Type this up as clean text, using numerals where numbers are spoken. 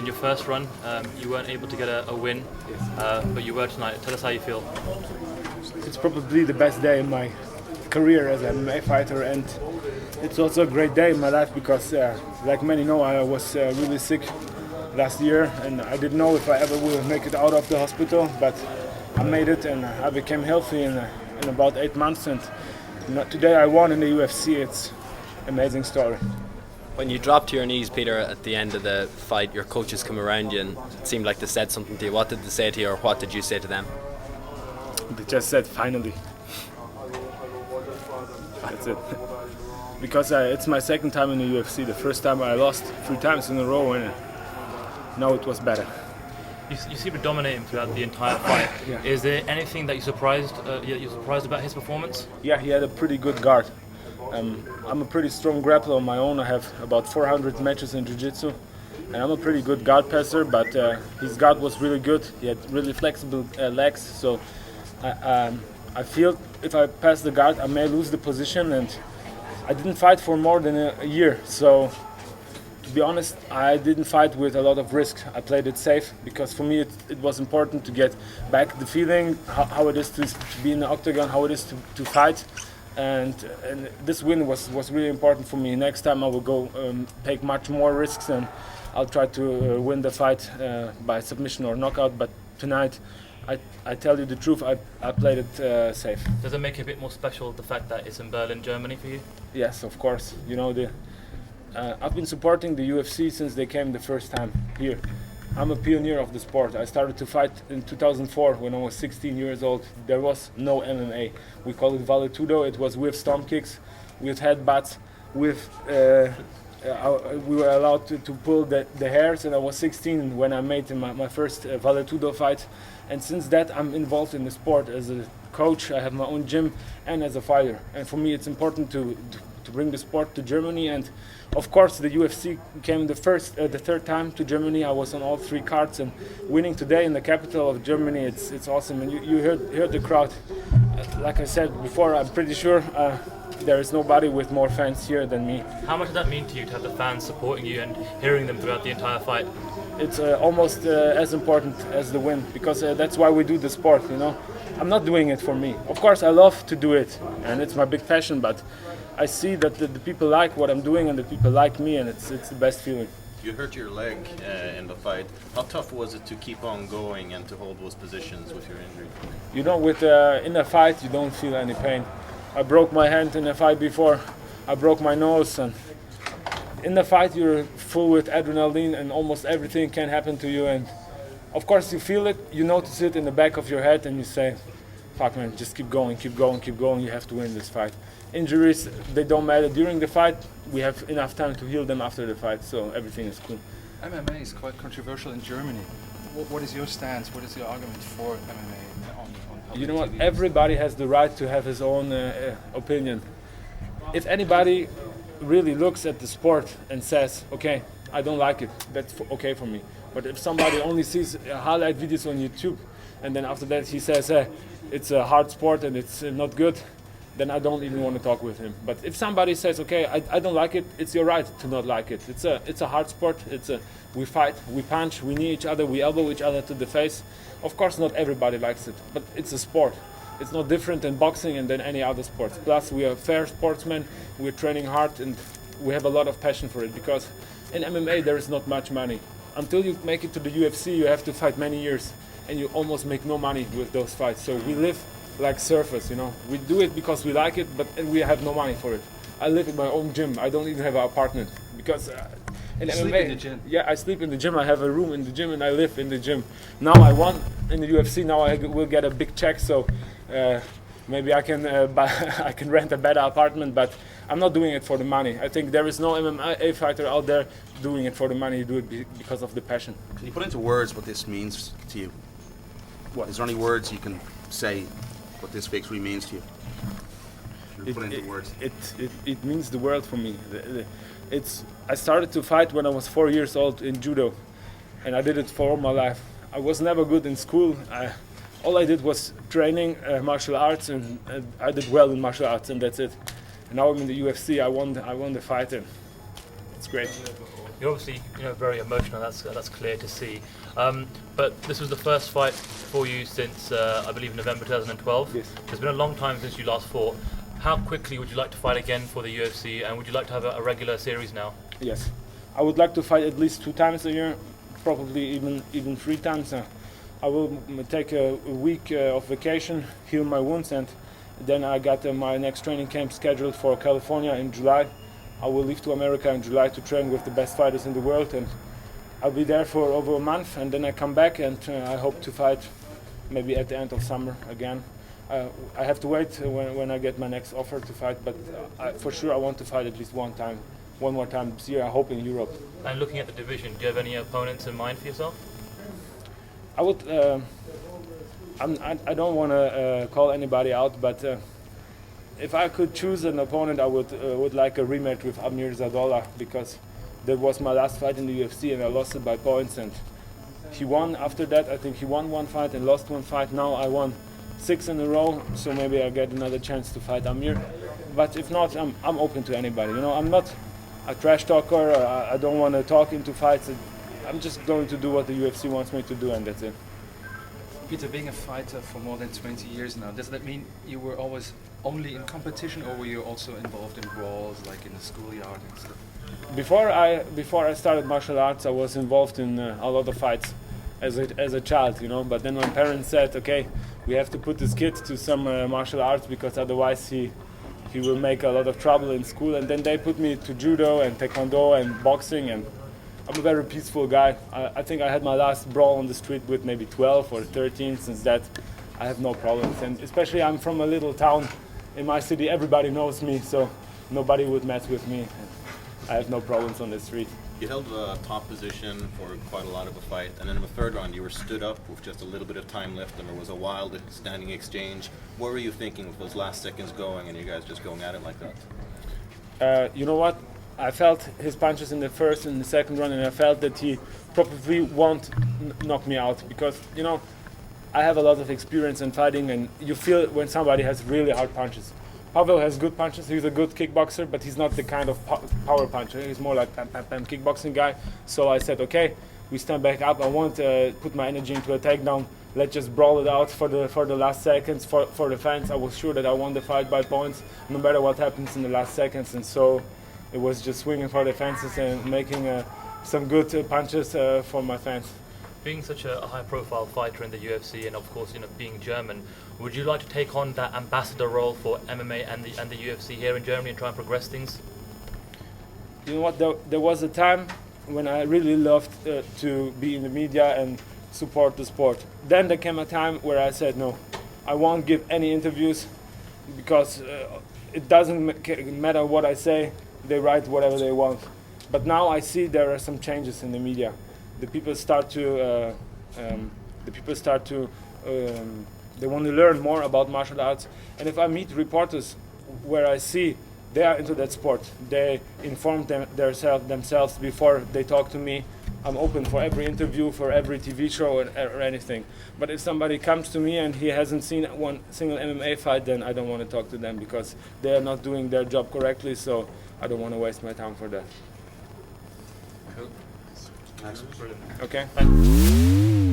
your first run. You weren't able to get a win, but you were tonight. Tell us how you feel. It's probably the best day in my career as an MMA fighter, and it's also a great day in my life because, like many know, I was really sick last year, and I didn't know if I ever will make it out of the hospital, but I made it, and I became healthy in about 8 months, and today I won in the UFC. It's an amazing story. When you dropped to your knees, Peter, at the end of the fight, your coaches come around you and it seemed like they said something to you. What did they say to you, or what did you say to them? They just said, finally. That's it. Because it's my second time in the UFC. The first time I lost 3 times in a row, and now it was better. You seem to dominate him throughout the entire fight. Yeah. Is there anything that you're surprised about his performance? Yeah, he had a pretty good guard. I'm a pretty strong grappler on my own. I have about 400 matches in jiu-jitsu, and I'm a pretty good guard passer, but his guard was really good. He had really flexible legs, so I feel if I pass the guard, I may lose the position, and I didn't fight for more than a year, so to be honest, I didn't fight with a lot of risk. I played it safe because for me it was important to get back the feeling, how it is to be in the octagon, how it is to fight. And this win was really important for me. Next time I will go take much more risks, and I'll try to win the fight by submission or knockout. But tonight, I tell you the truth, I played it safe. Does it make it a bit more special, the fact that it's in Berlin, Germany for you? Yes, of course. You know, I've been supporting the UFC since they came the first time here. I'm a pioneer of the sport. I started to fight in 2004 when I was 16 years old. There was no MMA. We call it valetudo. It was with stomp kicks, with headbutts, with we were allowed to pull the hairs, and I was 16 when I made my first valetudo fight. And since that, I'm involved in the sport as a coach. I have my own gym and as a fighter. And for me, it's important to bring the sport to Germany. And of course, the UFC came the third time to Germany. I was on all 3 cards, and winning today in the capital of Germany, it's awesome. And you heard the crowd. Like I said before, I'm pretty sure there is nobody with more fans here than me. How much does that mean to you to have the fans supporting you and hearing them throughout the entire fight? It's almost as important as the win, because that's why we do the sport, you know. I'm not doing it for me. Of course, I love to do it, and it's my big passion, but I see that the people like what I'm doing, and the people like me, and it's the best feeling. You hurt your leg in the fight. How tough was it to keep on going and to hold those positions with your injury? You know, in a fight, you don't feel any pain. I broke my hand in a fight before. I broke my nose, and in the fight, you're full with adrenaline, and almost everything can happen to you. And of course, you feel it, you notice it in the back of your head, and you say, fuck man, just keep going, keep going, keep going, you have to win this fight. Injuries, they don't matter during the fight, we have enough time to heal them after the fight, so everything is cool. MMA is quite controversial in Germany. What is your stance, what is your argument for MMA on public You know what, TV? everybody has the right to have his own opinion. If anybody really looks at the sport and says, okay, I don't like it, that's okay for me. But if somebody only sees highlight videos on YouTube, and then after that he says, it's a hard sport and it's not good, then I don't even want to talk with him. But if somebody says, okay, I don't like it, it's your right to not like it. It's a hard sport. We fight, we punch, we knee each other, we elbow each other to the face. Of course, not everybody likes it, but it's a sport. It's not different than boxing and than any other sports. Plus, we are fair sportsmen. We're training hard, and we have a lot of passion for it. Because in MMA, there is not much money. Until you make it to the UFC, you have to fight many years, and you almost make no money with those fights. So we live like surfers, you know. We do it because we like it, but we have no money for it. I live in my own gym. I don't even have an apartment because in MMA, sleep in the gym? Yeah, I sleep in the gym. I have a room in the gym, and I live in the gym. Now I won in the UFC. Now I will get a big check, so maybe I can I can rent a better apartment. But I'm not doing it for the money. I think there is no MMA fighter out there doing it for the money. You do it because of the passion. Can you put into words what this means to you? What? Is there any words you can say what this victory means to you? Put into words. It means the world for me. I started to fight when I was 4 years old in judo, and I did it for all my life. I was never good in school. All I did was training martial arts, and I did well in martial arts, and that's it. And now I'm in the UFC. I won the fight, and it's great. You're obviously, very emotional. That's clear to see. But this was the first fight for you since I believe November 2012. Yes. It's been a long time since you last fought. How quickly would you like to fight again for the UFC, and would you like to have a regular series now? Yes, I would like to fight at least 2 times a year, probably even 3 times. I will take a week of vacation, heal my wounds, and then I got my next training camp scheduled for California in July. I will leave to America in July to train with the best fighters in the world, and I'll be there for over a month, and then I come back, and I hope to fight maybe at the end of summer again. I have to wait when I get my next offer to fight, but for sure I want to fight at least one more time this year. I hope in Europe. And looking at the division, do you have any opponents in mind for yourself? I would. I don't want to call anybody out, but if I could choose an opponent, I would like a rematch with Amir Zadollah, because that was my last fight in the UFC and I lost it by points, and he won after that. I think he won 1 fight and lost 1 fight. Now I won 6 in a row, so maybe I'll get another chance to fight Amir. But if not, I'm open to anybody. I'm not a trash talker. I don't want to talk into fights. I'm just going to do what the UFC wants me to do, and that's it. Peter, being a fighter for more than 20 years now, does that mean you were always only in competition, or were you also involved in brawls, like in the schoolyard and stuff? Before I started martial arts, I was involved in a lot of fights as a child, But then my parents said, okay, we have to put this kid to some martial arts, because otherwise he will make a lot of trouble in school. And then they put me to judo and taekwondo and boxing, and I'm a very peaceful guy. I think I had my last brawl on the street with maybe 12 or 13. Since that, I have no problems. And especially I'm from a little town in my city. Everybody knows me, so nobody would mess with me. I have no problems on the street. You held a top position for quite a lot of a fight, and then in the 3rd round you were stood up with just a little bit of time left, and there was a wild standing exchange. What were you thinking with those last seconds going, and you guys just going at it like that? You know what? I felt his punches in the 1st and the 2nd round, and I felt that he probably won't knock me out, because I have a lot of experience in fighting, and you feel when somebody has really hard punches. Pavel has good punches. He's a good kickboxer, but he's not the kind of power puncher. He's more like pam kickboxing guy. So I said, okay, we stand back up. I won't put my energy into a takedown. Let's just brawl it out for the last seconds for the fans. I was sure that I won the fight by points, no matter what happens in the last seconds. And so it was just swinging for the fences and making some good punches for my fans. Being such a high-profile fighter in the UFC, and of course, being German, would you like to take on that ambassador role for MMA and the UFC here in Germany and try and progress things? You know what? There was a time when I really loved to be in the media and support the sport. Then there came a time where I said, no, I won't give any interviews, because it doesn't matter what I say. They write whatever they want. But now I see there are some changes in the media. The people start to they want to learn more about martial arts. And if I meet reporters where I see they are into that sport, they inform themselves before they talk to me. I'm open for every interview, for every TV show or anything. But if somebody comes to me and he hasn't seen one single MMA fight, then I don't want to talk to them, because they are not doing their job correctly. So I don't want to waste my time for that. Cool. Excellent. Brilliant. Okay. Thanks.